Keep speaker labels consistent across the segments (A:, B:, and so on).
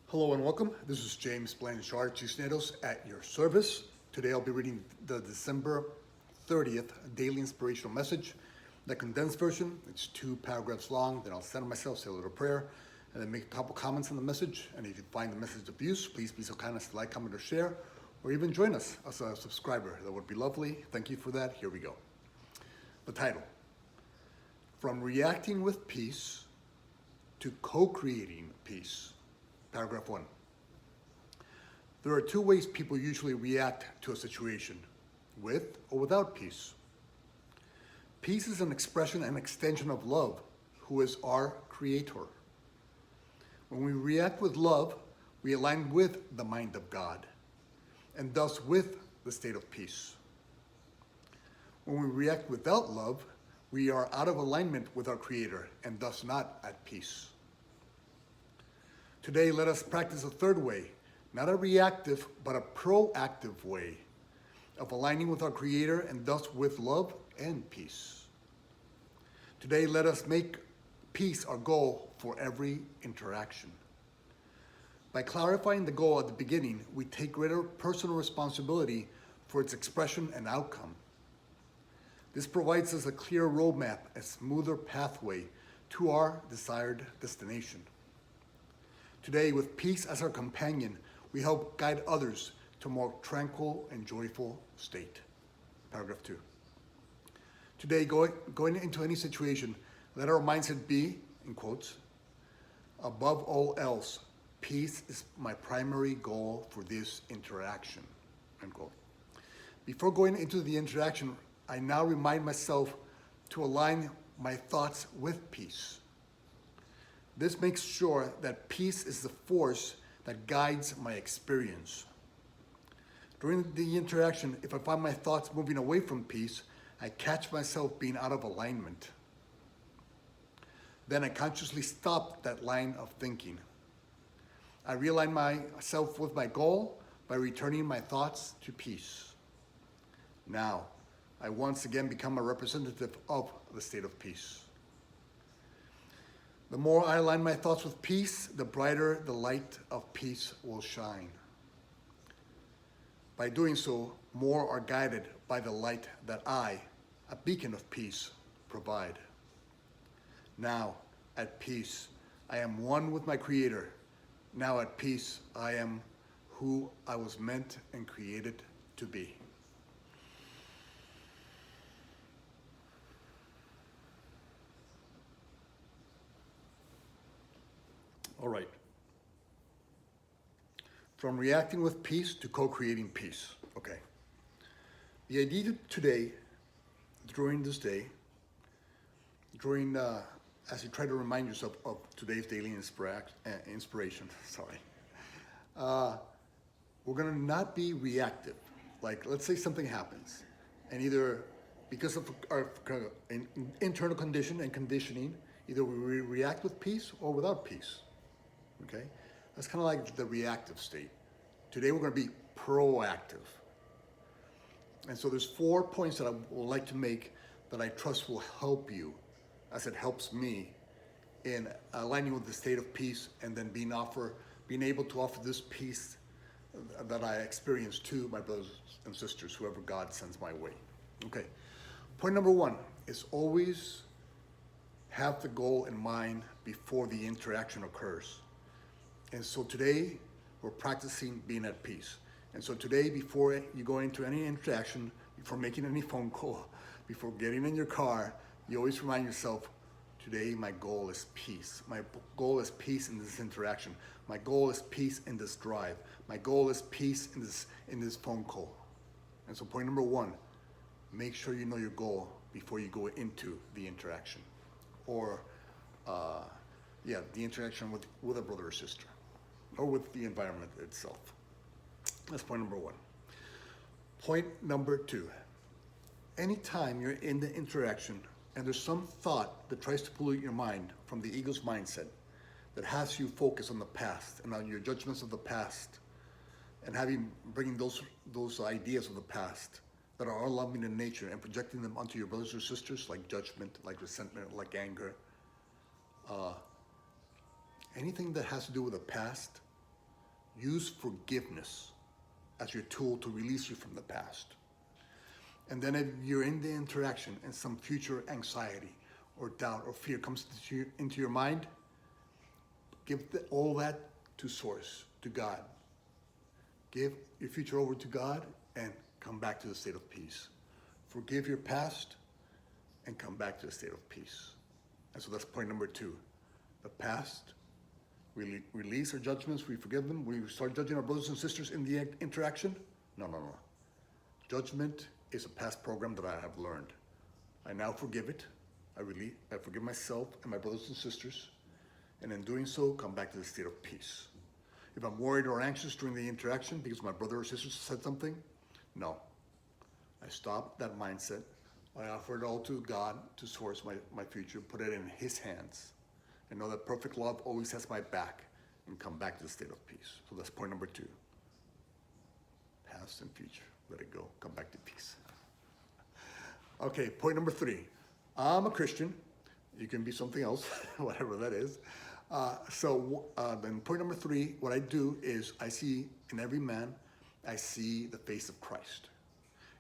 A: Hello and welcome. This is James Blanchard Cisneros at your service. Today I'll be reading the December 30th Daily Inspirational Message, the condensed version. It's 2 paragraphs long. Then I'll center myself, say a little prayer, and then make a couple comments on the message. And if you find the message of use, please be so kind as to like, comment, or share, or even join us as a subscriber. That would be lovely. Thank you for that. Here we go. The title: From Reacting with Peace to Co-Creating Peace. Paragraph 1. There are 2 ways people usually react to a situation: with or without peace. Peace is an expression and extension of love, who is our creator. When we react with love, we align with the mind of God, and thus with the state of peace. When we react without love, we are out of alignment with our creator, and thus not at peace. Today, let us practice a 3rd way, not a reactive, but a proactive way of aligning with our Creator and thus with love and peace. Today, let us make peace our goal for every interaction. By clarifying the goal at the beginning, we take greater personal responsibility for its expression and outcome. This provides us a clear roadmap, a smoother pathway to our desired destination. Today, with peace as our companion, we help guide others to a more tranquil and joyful state. Paragraph 2. Today, going into any situation, let our mindset be, in quotes, above all else, peace is my primary goal for this interaction, unquote. Before going into the interaction, I now remind myself to align my thoughts with peace. This makes sure that peace is the force that guides my experience. During the interaction, if I find my thoughts moving away from peace, I catch myself being out of alignment. Then I consciously stop that line of thinking. I realign myself with my goal by returning my thoughts to peace. Now, I once again become a representative of the state of peace. The more I align my thoughts with peace, the brighter the light of peace will shine. By doing so, more are guided by the light that I, a beacon of peace, provide. Now, at peace, I am one with my Creator. Now at peace, I am who I was meant and created to be. All right. From reacting with peace to co-creating peace. Okay. The idea today, during this day, as you try to remind yourself of today's daily inspiration, we're going to not be reactive. Like, let's say something happens, and either because of our internal condition and conditioning, either we react with peace or without peace. Okay? That's kind of like the reactive state. Today we're going to be proactive. And so there's 4 points that I would like to make that I trust will help you, as it helps me, in aligning with the state of peace and then being able to offer this peace that I experience to my brothers and sisters, whoever God sends my way. Okay. Point number 1 is always have the goal in mind before the interaction occurs. And so today, we're practicing being at peace. And so today, before you go into any interaction, before making any phone call, before getting in your car, you always remind yourself, today my goal is peace. My goal is peace in this interaction. My goal is peace in this drive. My goal is peace in this phone call. And so point number 1, make sure you know your goal before you go into the interaction. Or, the interaction with a brother or sister, or with the environment itself. That's point number 1. Point number 2, anytime you're in the interaction and there's some thought that tries to pollute your mind from the ego's mindset that has you focus on the past and on your judgments of the past and bringing those ideas of the past that are unloving in nature and projecting them onto your brothers or sisters, like judgment, like resentment, like anger, anything that has to do with the past, Use forgiveness as your tool to release you from the past. And then if you're in the interaction and some future anxiety or doubt or fear comes into your mind, give all that to Source, to God. Give your future over to God and come back to the state of peace. Forgive your past and come back to the state of peace. And so that's point number 2. The past, we release our judgments, we forgive them. We start judging our brothers and sisters in the interaction. No. Judgment is a past program that I have learned. I now forgive it. I forgive myself and my brothers and sisters. And in doing so, come back to the state of peace. If I'm worried or anxious during the interaction because my brother or sister said something, no. I stop that mindset. I offer it all to God, to Source, my future, put it in His hands. And know that perfect love always has my back, and come back to the state of peace. So that's point number 2. Past and future. Let it go. Come back to peace. Okay, point number 3. I'm a Christian. You can be something else, whatever that is. Then point number 3, what I do is I see in every man, I see the face of Christ.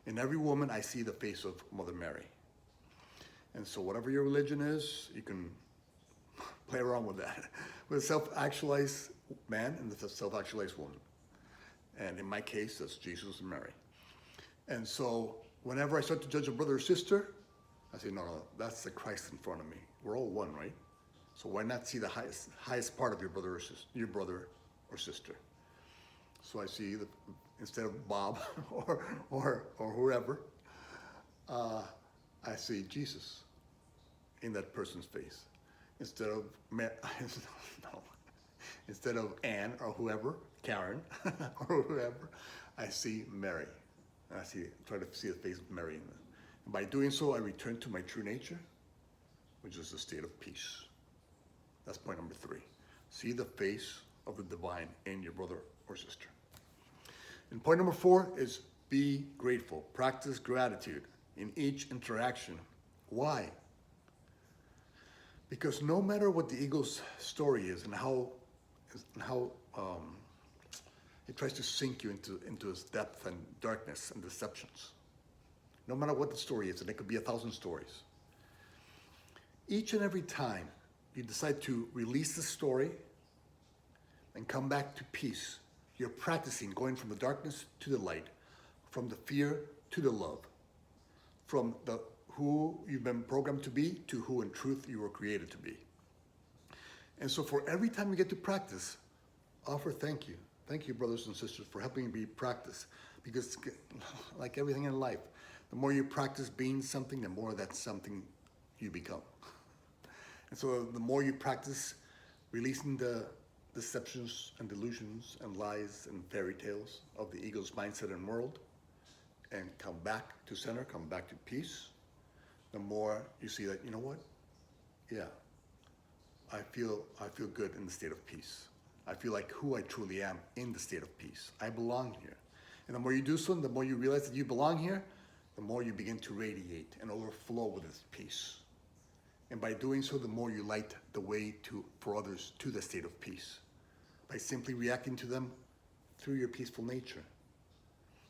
A: In every woman, I see the face of Mother Mary. And so whatever your religion is, you can play around with that. With a self-actualized man and the self-actualized woman. And in my case, that's Jesus and Mary. And so whenever I start to judge a brother or sister, I say, no, that's the Christ in front of me. We're all one, right? So why not see the highest part of your brother or sister? So I see, instead of Bob or whoever, I see Jesus in that person's face. Instead of instead of Anne or whoever, Karen or whoever, I see Mary. Try to see the face of Mary in them. And by doing so, I return to my true nature, which is the state of peace. That's point number 3. See the face of the divine in your brother or sister. And point number 4 is be grateful. Practice gratitude in each interaction. Why? Because no matter what the ego's story is and how it tries to sink you into its depth and darkness and deceptions, no matter what the story is, and it could be 1,000 stories, each and every time you decide to release the story and come back to peace, you're practicing going from the darkness to the light, from the fear to the love, from the who you've been programmed to be to who in truth you were created to be. And so for every time you get to practice, offer thank you. Thank you, brothers and sisters, for helping me practice. Because like everything in life, the more you practice being something, the more that's something you become. And so the more you practice releasing the deceptions and delusions and lies and fairy tales of the ego's mindset and world, and come back to center, come back to peace, the more you see that, you know what? Yeah, I feel good in the state of peace. I feel like who I truly am in the state of peace. I belong here. And the more you do so, and the more you realize that you belong here, the more you begin to radiate and overflow with this peace. And by doing so, the more you light the way for others to the state of peace. By simply reacting to them through your peaceful nature.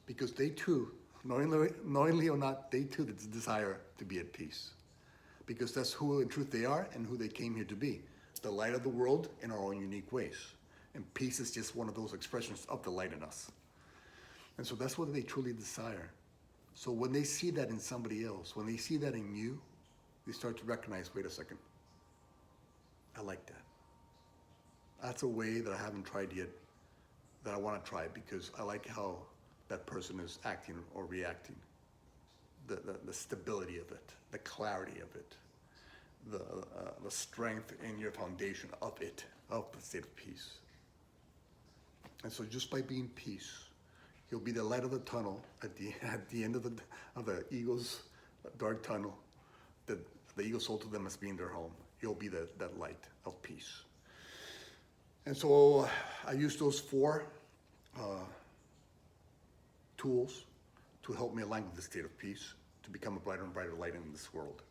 A: Because they too, knowingly or not, they too desire to be at peace. Because that's who in truth they are and who they came here to be. The light of the world in our own unique ways. And peace is just one of those expressions of the light in us. And so that's what they truly desire. So when they see that in somebody else, when they see that in you, they start to recognize, wait a second, I like that. That's a way that I haven't tried yet, that I want to try, because I like how that person is acting or reacting. The stability of it, the clarity of it, the strength in your foundation of it, of the state of peace. And so just by being peace, you'll be the light of the tunnel at the end of the ego's dark tunnel that the ego sold to them as being their home. You'll be that light of peace. And so I use those 4 tools to help me align with the state of peace, to become a brighter and brighter light in this world.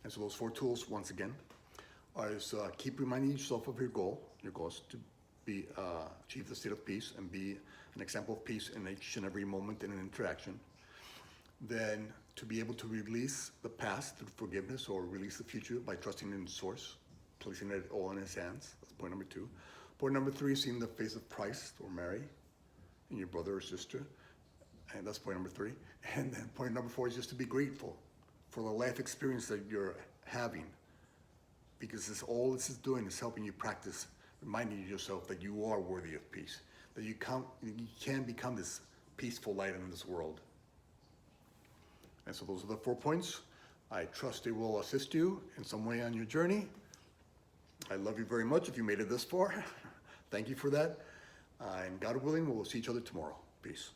A: And so those 4 tools, once again, is keep reminding yourself of your goal. Your goal is to achieve the state of peace and be an example of peace in each and every moment in an interaction. Then to be able to release the past through forgiveness, or release the future by trusting in Source, placing it all in His hands. That's point number 2. Point number 3, seeing the face of Christ or Mary in your brother or sister. And that's point number 3. And then point number 4 is just to be grateful for the life experience that you're having. Because all this is doing is helping you practice, reminding yourself that you are worthy of peace. That you can become this peaceful light in this world. And so those are the 4 points. I trust they will assist you in some way on your journey. I love you very much if you made it this far. Thank you for that. And God willing, we'll see each other tomorrow. Peace.